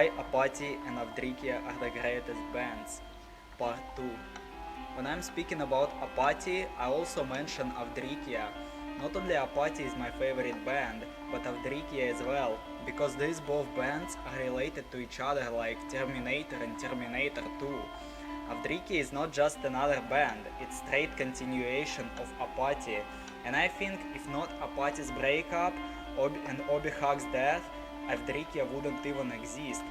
Why Apati and Ofdrykkja are the greatest bands, Part 2. When I'm speaking about Apati, I also mention Ofdrykkja. Not only Apati is my favorite band, but Ofdrykkja as well, because these both bands are related to each other like Terminator and Terminator 2. Ofdrykkja is not just another band, it's straight continuation of Apati, and I think if not Apati's breakup and Obi Hug's death, Ofdrykkja wouldn't even exist.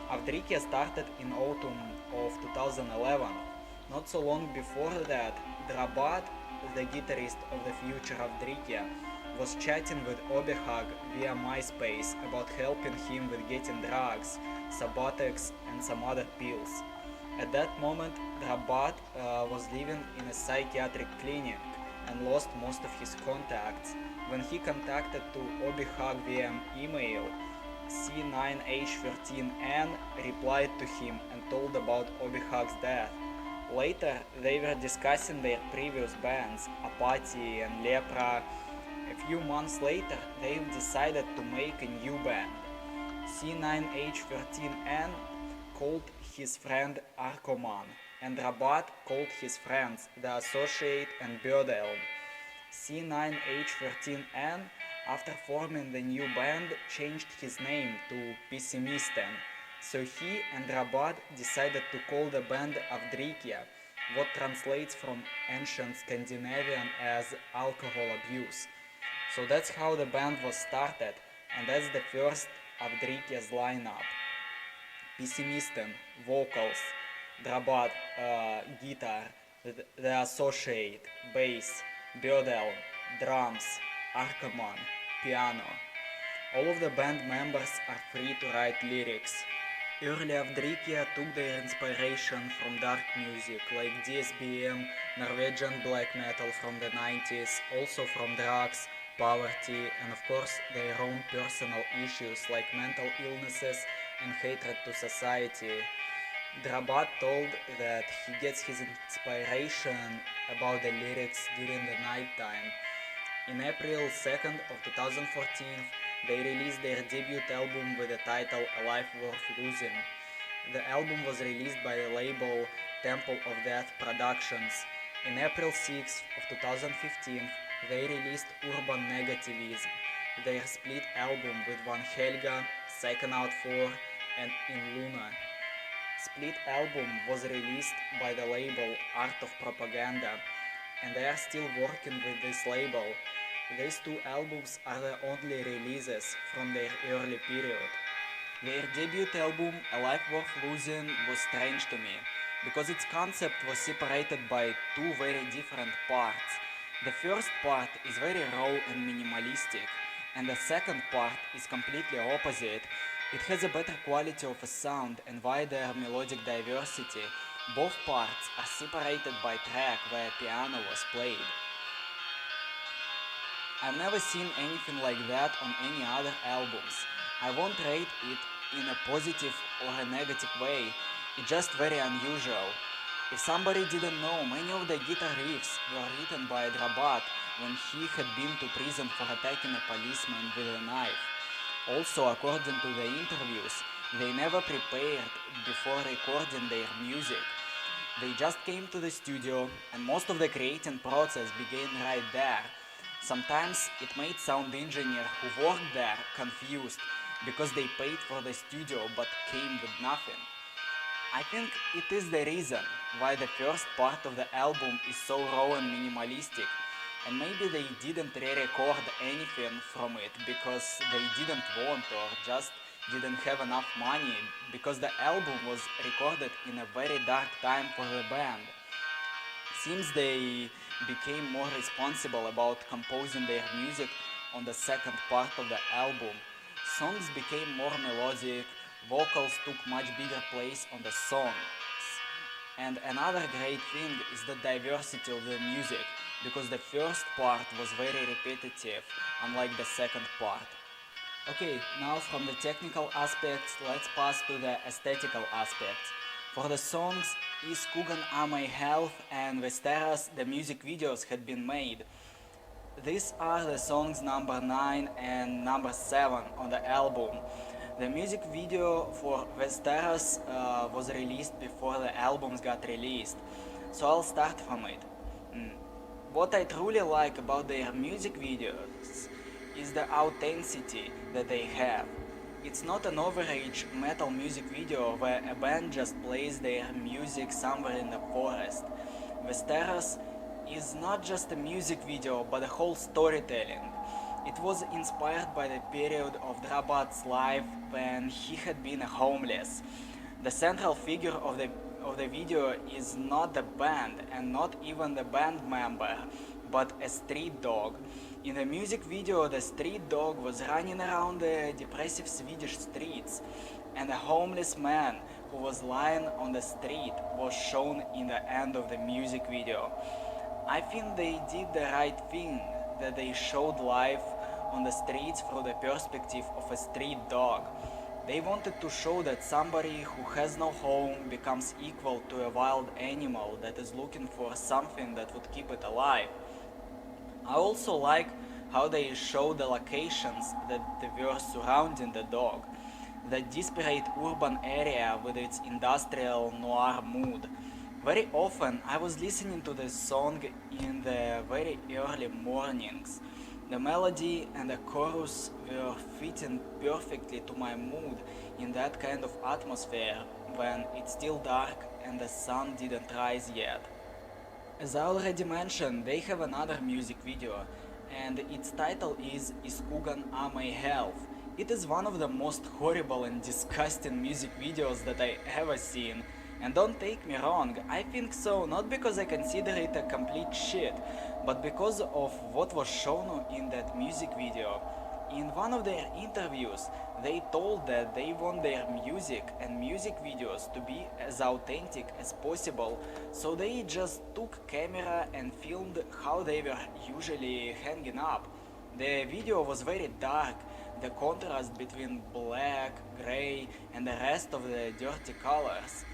Ofdrykkja started in autumn of 2011. Not so long before that, Drabat, the guitarist of the future Ofdrykkja, was chatting with Obi Hug via MySpace about helping him with getting drugs, Suboxone and some other pills. At that moment, Drabat was living in a psychiatric clinic and lost most of his contacts. When he contacted to Obi Hug via email, C9H13N replied to him and told about Obi Hug's death. Later, they were discussing their previous bands, Apati and Lepra. A few months later, they decided to make a new band. C9H13N called his friend Arcoman, and Rabat called his friends the Associate and Bird Elm. C9H13N, after forming the new band, changed his name to Pessimisten, so he and Rabat decided to call the band Ofdrykkja, what translates from ancient Scandinavian as alcohol abuse. So that's how the band was started, and that's the first Ofdrykkja's lineup. Pessimisten, vocals, Drabat, guitar, the Associate, bass, Birdel, drums, Arkaman, piano. All of the band members are free to write lyrics. Early Ofdrykkja took their inspiration from dark music like DSBM, Norwegian black metal from the 90s, also from drugs, poverty, and of course their own personal issues like mental illnesses and hatred to society. Drabat told that he gets his inspiration about the lyrics during the night time. In April 2nd of 2014, they released their debut album with the title A Life Worth Losing. The album was released by the label Temple of Death Productions. In April 6th of 2015, they released Urban Negativism, their split album with Van Helga, Second Out 4, and In Luna. Split album was released by the label Art of Propaganda, and they are still working with this label. These two albums are the only releases from their early period. Their debut album, A Life Worth Losing, was strange to me, because its concept was separated by two very different parts. The first part is very raw and minimalistic, and the second part is completely opposite. It has a better quality of a sound and wider melodic diversity. Both parts are separated by track where piano was played. I've never seen anything like that on any other albums. I won't rate it in a positive or a negative way, it's just very unusual. If somebody didn't know, many of the guitar riffs were written by Drabat when he had been to prison for attacking a policeman with a knife. Also, according to the interviews, they never prepared before recording their music. They just came to the studio and most of the creating process began right there. Sometimes it made sound engineer who worked there confused because they paid for the studio but came with nothing. I think it is the reason why the first part of the album is so raw and minimalistic, and maybe they didn't re-record anything from it because they didn't want or just didn't have enough money, because the album was recorded in a very dark time for the band. Seems they became more responsible about composing their music on the second part of the album. Songs became more melodic, vocals took much bigger place on the songs. And another great thing is the diversity of the music, because the first part was very repetitive, unlike the second part. Okay, now from the technical aspects, let's pass to the aesthetical aspects. For the songs Is Kugan Amai Health and Westeros, the music videos had been made. These are the songs number 9 and number 7 on the album. The music video for Westeros was released before the albums got released, so I'll start from it. What I truly like about their music videos is the authenticity that they have. It's not an overage metal music video where a band just plays their music somewhere in the forest. Westeros is not just a music video but a whole storytelling. It was inspired by the period of Drabat's life when he had been homeless. The central figure of the video is not the band and not even the band member, but a street dog. In the music video, the street dog was running around the depressive Swedish streets, and a homeless man who was lying on the street was shown in the end of the music video. I think they did the right thing, that they showed life on the streets through the perspective of a street dog. They wanted to show that somebody who has no home becomes equal to a wild animal that is looking for something that would keep it alive. I also like how they show the locations that were surrounding the dog, the disparate urban area with its industrial noir mood. Very often I was listening to this song in the very early mornings. The melody and the chorus were fitting perfectly to my mood in that kind of atmosphere when it's still dark and the sun didn't rise yet. As I already mentioned, they have another music video, and its title is Iskugan Amay Health. It is one of the most horrible and disgusting music videos that I ever seen. And don't take me wrong, I think so not because I consider it a complete shit, but because of what was shown in that music video. In one of their interviews, they told that they want their music and music videos to be as authentic as possible, so they just took camera and filmed how they were usually hanging up. The video was very dark, the contrast between black, grey and the rest of the dirty colors.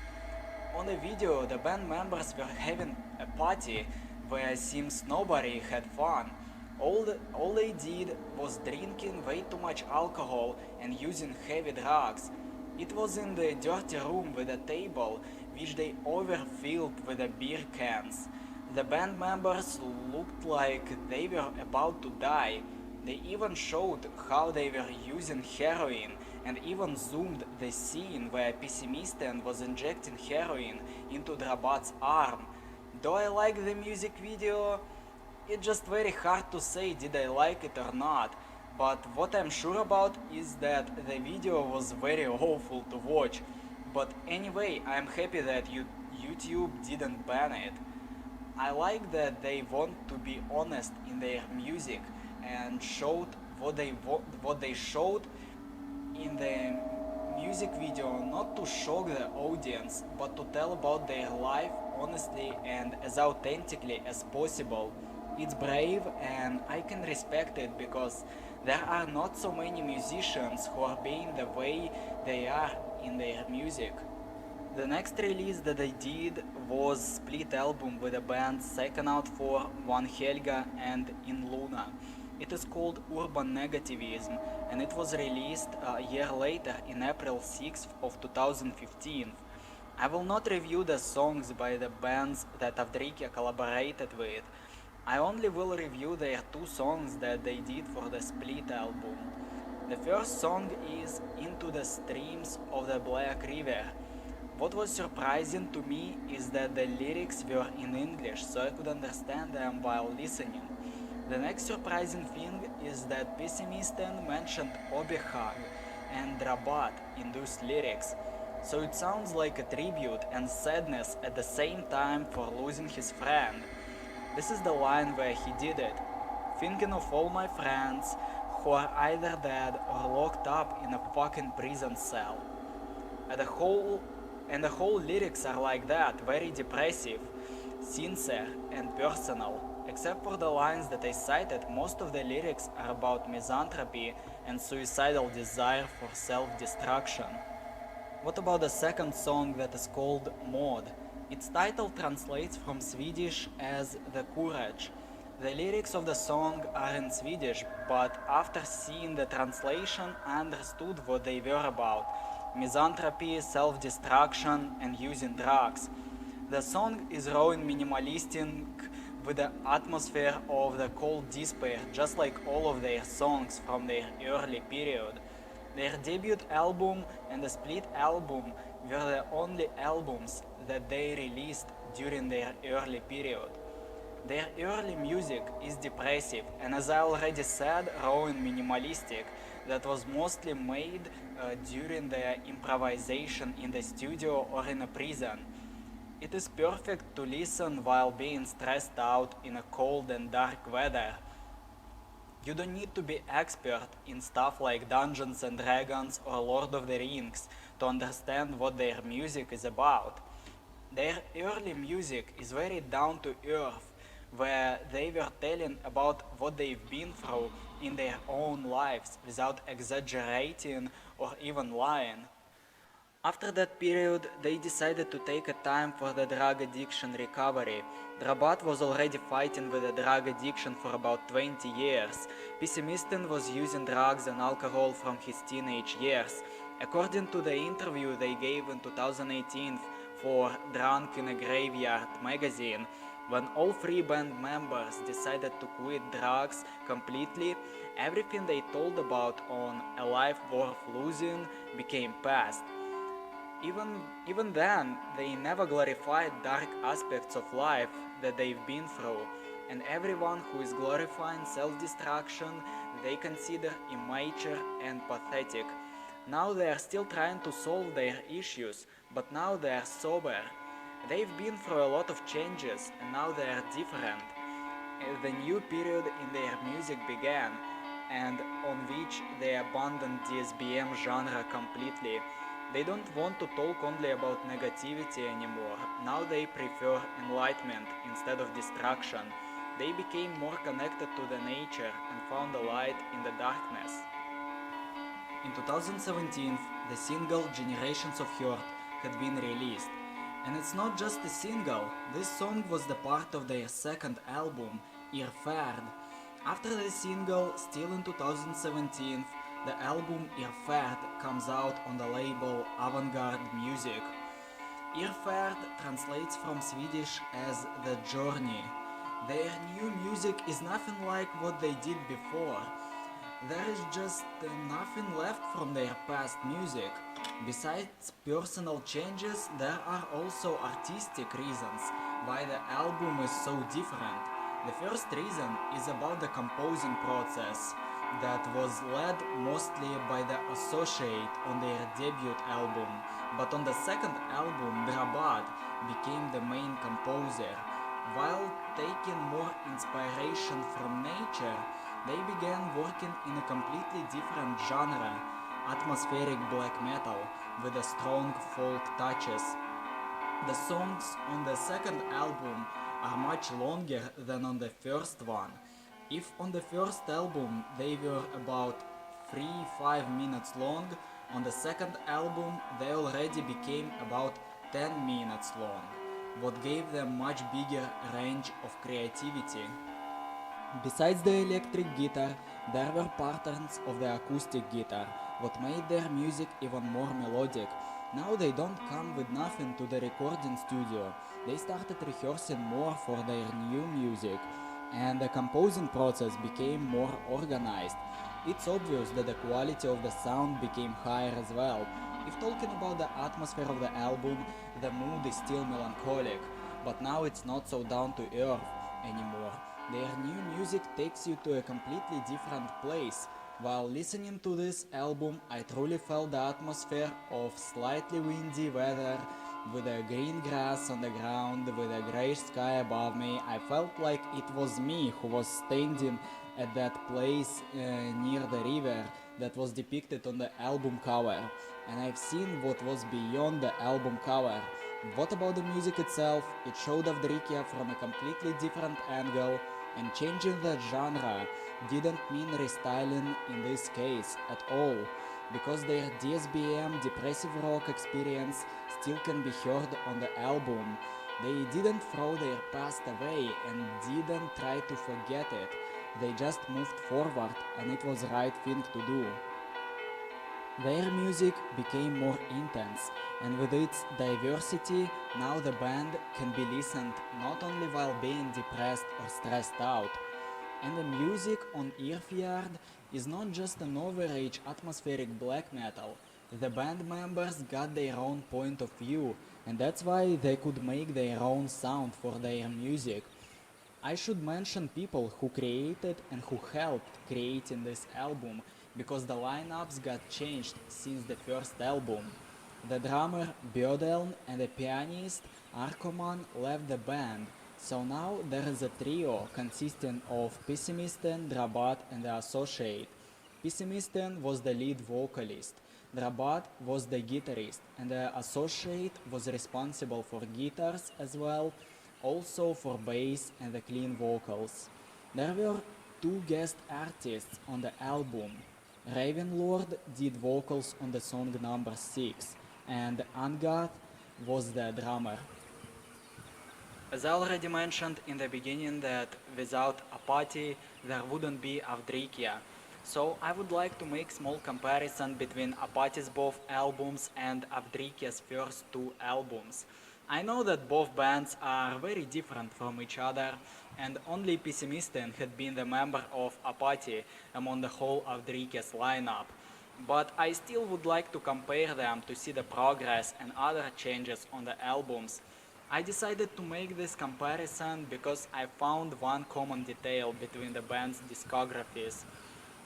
On the video, the band members were having a party where it seems nobody had fun. All they did was drinking way too much alcohol and using heavy drugs. It was in the dirty room with a table, which they overfilled with the beer cans. The band members looked like they were about to die. They even showed how they were using heroin and even zoomed the scene where Pessimisten was injecting heroin into Drabat's arm. Though I like the music video, it's just very hard to say did I like it or not, but what I'm sure about is that the video was very awful to watch. But anyway, I'm happy that YouTube didn't ban it. I like that they want to be honest in their music and showed what they showed in the music video, not to shock the audience, but to tell about their life honestly and as authentically as possible. It's brave and I can respect it because there are not so many musicians who are being the way they are in their music. The next release that I did was split album with the band's second out for One Helga and In Luna. It is called Urban Negativism and it was released a year later in April 6th of 2015. I will not review the songs by the bands that Ofdrykkja collaborated with. I only will review their two songs that they did for the split album. The first song is Into the Streams of the Black River. What was surprising to me is that the lyrics were in English, so I could understand them while listening. The next surprising thing is that Pessimisten mentioned Obehag and Drabat in those lyrics, so it sounds like a tribute and sadness at the same time for losing his friend. This is the line where he did it. Thinking of all my friends who are either dead or locked up in a fucking prison cell. And the whole lyrics are like that, very depressive, sincere and personal. Except for the lines that I cited, most of the lyrics are about misanthropy and suicidal desire for self-destruction. What about the second song that is called Mod? Its title translates from Swedish as The Courage. The lyrics of the song are in Swedish, but after seeing the translation, I understood what they were about: misanthropy, self-destruction, and using drugs. The song is raw and minimalistic, with the atmosphere of the cold despair, just like all of their songs from their early period. Their debut album and the split album were the only albums that they released during their early period. Their early music is depressive and, as I already said, raw and minimalistic, that was mostly made during their improvisation in the studio or in a prison. It is perfect to listen while being stressed out in a cold and dark weather. You don't need to be expert in stuff like Dungeons and Dragons or Lord of the Rings to understand what their music is about. Their early music is very down to earth, where they were telling about what they've been through in their own lives without exaggerating or even lying. After that period, they decided to take a time for the drug addiction recovery. Drabat was already fighting with the drug addiction for about 20 years. Pessimistin was using drugs and alcohol from his teenage years. According to the interview they gave in 2018 for Drunk in a Graveyard magazine, when all three band members decided to quit drugs completely, everything they told about on A Life Worth Losing became past. Even then, they never glorified dark aspects of life that they've been through, and everyone who is glorifying self-destruction they consider immature and pathetic. Now they are still trying to solve their issues, but now they are sober. They've been through a lot of changes, and now they are different. The new period in their music began, and on which they abandoned the SBM genre completely. They don't want to talk only about negativity anymore. Now they prefer enlightenment instead of destruction. They became more connected to the nature and found a light in the darkness. In 2017, the single Generations of Hurt had been released. And it's not just a single, this song was the part of their second album, Irfärd. After the single, still in 2017, the album Irfärd comes out on the label Avantgarde Music. Irfärd translates from Swedish as The Journey. Their new music is nothing like what they did before. There is just nothing left from their past music. Besides personal changes, there are also artistic reasons why the album is so different. The first reason is about the composing process that was led mostly by the associate on their debut album, but on the second album Drabat became the main composer. While taking more inspiration from nature, they began working in a completely different genre, atmospheric black metal, with a strong folk touches. The songs on the second album are much longer than on the first one. If on the first album they were about 3-5 minutes long, on the second album they already became about 10 minutes long, what gave them much bigger range of creativity. Besides the electric guitar, there were patterns of the acoustic guitar, what made their music even more melodic. Now they don't come with nothing to the recording studio. They started rehearsing more for their new music, and the composing process became more organized. It's obvious that the quality of the sound became higher as well. If talking about the atmosphere of the album, the mood is still melancholic, but now it's not so down to earth anymore. Their new music takes you to a completely different place. While listening to this album, I truly felt the atmosphere of slightly windy weather, with a green grass on the ground, with a grey sky above me. I felt like it was me who was standing at that place near the river that was depicted on the album cover. And I've seen what was beyond the album cover. What about the music itself? It showed Ofdrykkja from a completely different angle, and changing the genre didn't mean restyling in this case at all, because their DSBM depressive rock experience still can be heard on the album. They didn't throw their past away and didn't try to forget it. They just moved forward and it was the right thing to do. Their music became more intense, and with its diversity, now the band can be listened not only while being depressed or stressed out. And the music on Earthyard is not just an overage atmospheric black metal. The band members got their own point of view, and that's why they could make their own sound for their music. I should mention people who created and who helped creating this album, because the lineups got changed since the first album. The drummer Björdeln and the pianist Arkoman left the band, so now there is a trio consisting of Pessimisten, Drabat and the Associate. Pessimisten was the lead vocalist, Drabat was the guitarist, and the Associate was responsible for guitars as well, also for bass and the clean vocals. There were two guest artists on the album. Ravenlord did vocals on the song number 6, and Angath was the drummer. As I already mentioned in the beginning that without Apati there wouldn't be Ofdrykkja. So I would like to make small comparison between Apati's both albums and Ofdrykkja's first two albums. I know that both bands are very different from each other, and only Pessimisten had been the member of Apati among the whole Ofdrykkja's lineup. But I still would like to compare them to see the progress and other changes on the albums. I decided to make this comparison because I found one common detail between the band's discographies.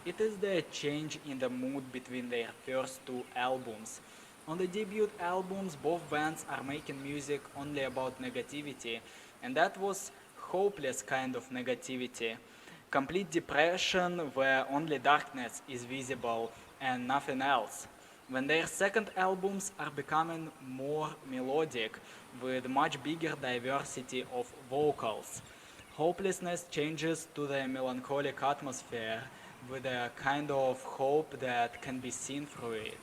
It is the change in the mood between their first two albums. On the debut albums, both bands are making music only about negativity, and that was hopeless kind of negativity. Complete depression where only darkness is visible and nothing else. When their second albums are becoming more melodic with much bigger diversity of vocals. Hopelessness changes to the melancholic atmosphere with a kind of hope that can be seen through it.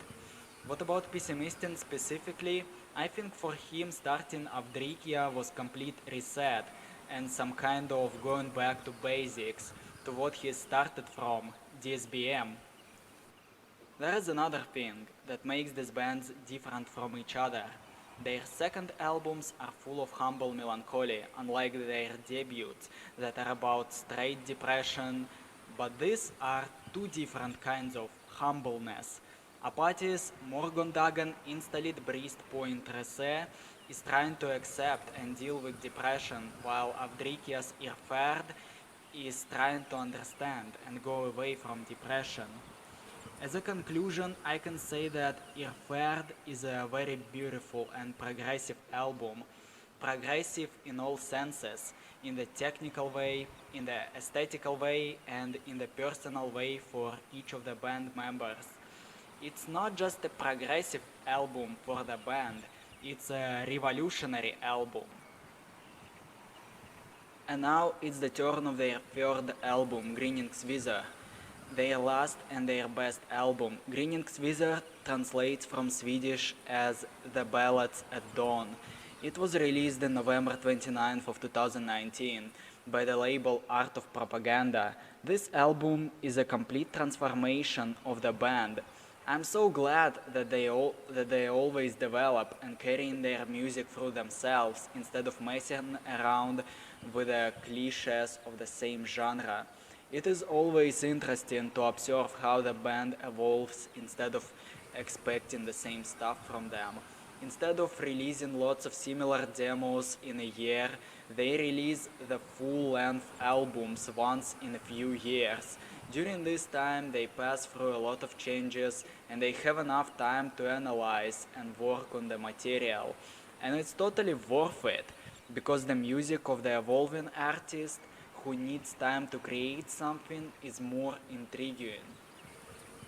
What about Pessimisten specifically? I think for him starting Ofdrykkja was complete reset and some kind of going back to basics, to what he started from, DSBM. There is another thing that makes these bands different from each other. Their second albums are full of humble melancholy, unlike their debuts that are about straight depression, but these are two different kinds of humbleness. Apati's Morgondagen installed Bristpoint Rese is trying to accept and deal with depression, while Ofdrykkja's Irferd is trying to understand and go away from depression. As a conclusion, I can say that Irferd is a very beautiful and progressive album. Progressive in all senses, in the technical way, in the aesthetical way, and in the personal way for each of the band members. It's not just a progressive album for the band, it's a revolutionary album. And now it's the turn of their third album, Gryningsvizar. Their last and their best album. Gryningsvizar translates from Swedish as The Ballads at Dawn. It was released on November 29th of 2019 by the label Art of Propaganda. This album is a complete transformation of the band. I'm so glad that they always develop and carrying their music through themselves instead of messing around with the cliches of the same genre. It is always interesting to observe how the band evolves instead of expecting the same stuff from them. Instead of releasing lots of similar demos in a year, they release the full-length albums once in a few years. During this time, they pass through a lot of changes and they have enough time to analyze and work on the material. And it's totally worth it, because the music of the evolving artist who needs time to create something is more intriguing.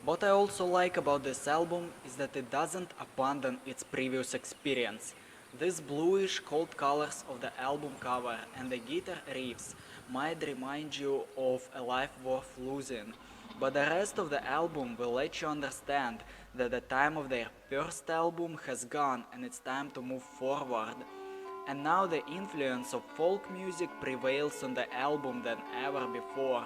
What I also like about this album is that it doesn't abandon its previous experience. These bluish cold colors of the album cover and the guitar riffs might remind you of a life worth losing, but the rest of the album will let you understand that the time of their first album has gone and it's time to move forward. And now the influence of folk music prevails on the album than ever before.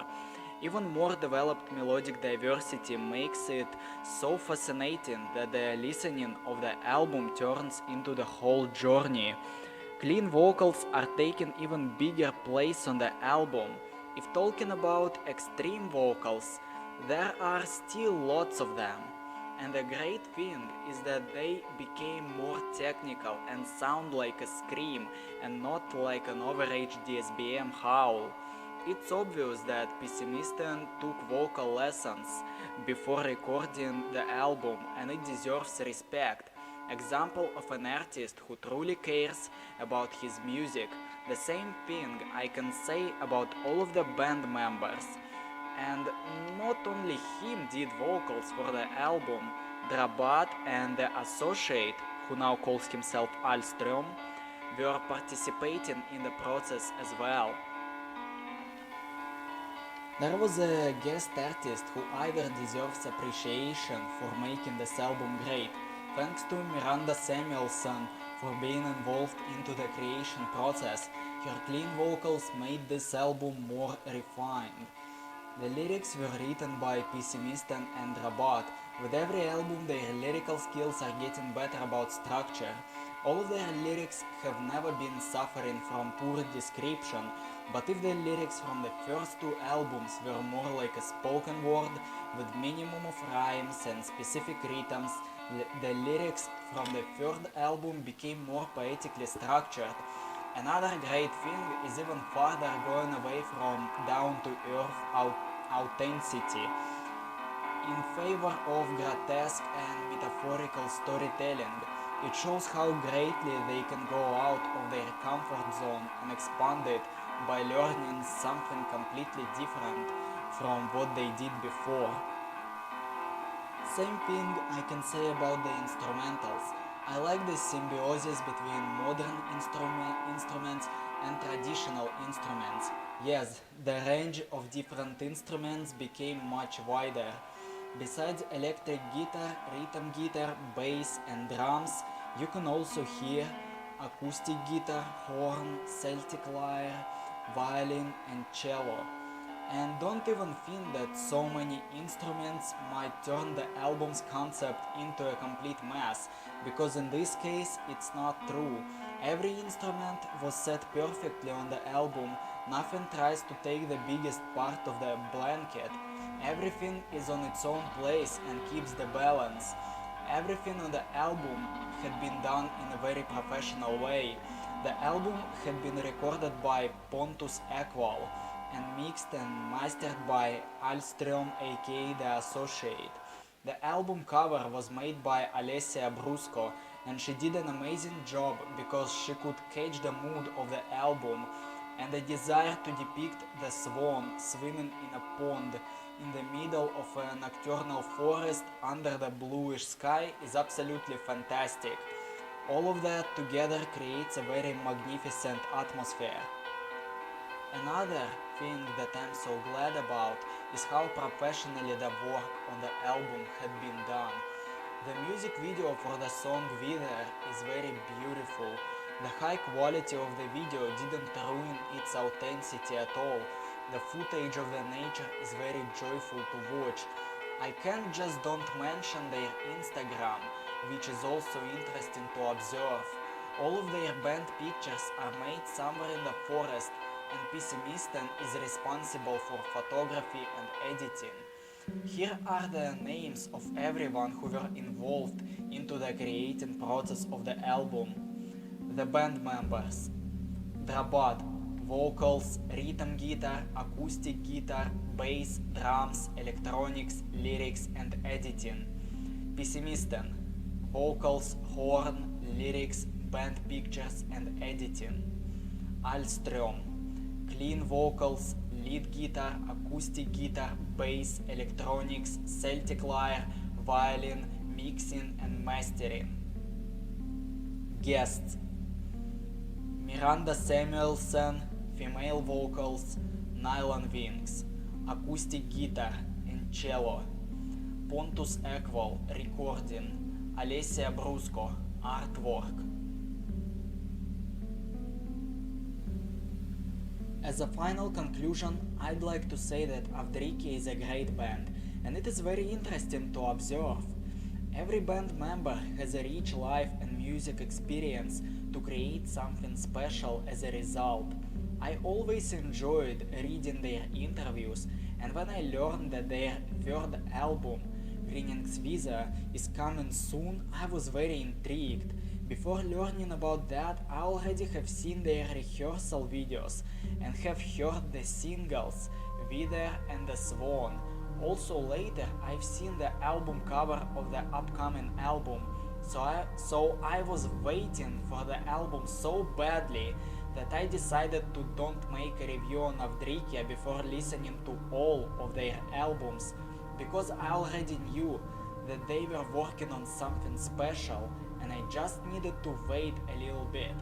Even more developed melodic diversity makes it so fascinating that the listening of the album turns into the whole journey. Clean vocals are taking even bigger place on the album. If talking about extreme vocals, there are still lots of them. And the great thing is that they became more technical and sound like a scream and not like an overage DSBM howl. It's obvious that Pessimisten took vocal lessons before recording the album, and it deserves respect. Example of an artist who truly cares about his music. The same thing I can say about all of the band members. And not only him did vocals for the album, Drabat and the associate, who now calls himself Alström, were participating in the process as well. There was a guest artist who either deserves appreciation for making this album great, thanks to Miranda Samuelson for being involved into the creation process. Her clean vocals made this album more refined. The lyrics were written by Pessimisten and Rabat. With every album their lyrical skills are getting better about structure. All of their lyrics have never been suffering from poor description, but if the lyrics from the first two albums were more like a spoken word with minimum of rhymes and specific rhythms, the lyrics from the third album became more poetically structured. Another great thing is even farther going away from down-to-earth authenticity in favor of grotesque and metaphorical storytelling. It shows how greatly they can go out of their comfort zone and expand it by learning something completely different from what they did before. Same thing I can say about the instrumentals. I like the symbiosis between modern instruments and traditional instruments. Yes, the range of different instruments became much wider. Besides electric guitar, rhythm guitar, bass and drums, you can also hear acoustic guitar, horn, Celtic lyre, violin and cello. And don't even think that so many instruments might turn the album's concept into a complete mess, because in this case it's not true. Every instrument was set perfectly on the album, nothing tries to take the biggest part of the blanket. Everything is on its own place and keeps the balance. Everything on the album had been done in a very professional way. The album had been recorded by Pontus Ekvall and mixed and mastered by Alström aka The Associate. The album cover was made by Alessia Brusco, and she did an amazing job because she could catch the mood of the album, and the desire to depict the swan swimming in a pond in the middle of a nocturnal forest under the bluish sky is absolutely fantastic. All of that together creates a very magnificent atmosphere. Another thing that I'm so glad about is how professionally the work on the album had been done. The music video for the song Wither is very beautiful. The high quality of the video didn't ruin its authenticity at all. The footage of the nature is very joyful to watch. I can't just don't mention their Instagram, which is also interesting to observe. All of their band pictures are made somewhere in the forest, and Pessimisten is responsible for photography and editing. Here are the names of everyone who were involved into the creating process of the album. The band members: Drabat, vocals, rhythm guitar, acoustic guitar, bass, drums, electronics, lyrics and editing. Pessimisten: vocals, horn, lyrics, band pictures and editing. Alström: clean vocals, lead guitar, acoustic guitar, bass, electronics, Celtic lyre, violin, mixing and mastering. Guests: Miranda Samuelson, female vocals, nylon wings, acoustic guitar and cello. Pontus Ekvall, recording. Alessia Brusco, artwork. As a final conclusion, I'd like to say that Ofdrykkja is a great band, and it is very interesting to observe. Every band member has a rich life and music experience to create something special as a result. I always enjoyed reading their interviews, and when I learned that their third album, Visa, is coming soon, I was very intrigued. Before learning about that, I already have seen their rehearsal videos and have heard the singles Wither and the Swan. Also later, I've seen the album cover of the upcoming album, so I was waiting for the album so badly that I decided to don't make a review on Ofdrykkja before listening to all of their albums, because I already knew that they were working on something special and I just needed to wait a little bit.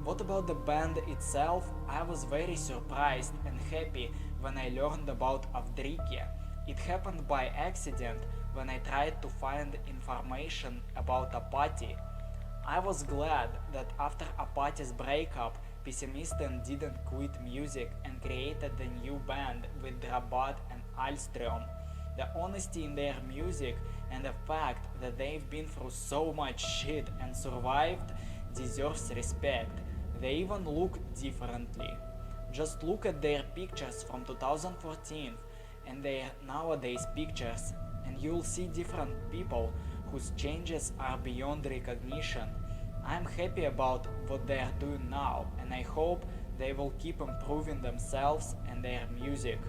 What about the band itself? I was very surprised and happy when I learned about Ofdrykkja. It happened by accident when I tried to find information about Apati. I was glad that after Apati's breakup, Pessimisten didn't quit music and created the new band with Rabat and Alström. The honesty in their music and the fact that they've been through so much shit and survived deserves respect. They even look differently. Just look at their pictures from 2014 and their nowadays pictures, and you'll see different people whose changes are beyond recognition. I'm happy about what they are doing now, and I hope they will keep improving themselves and their music.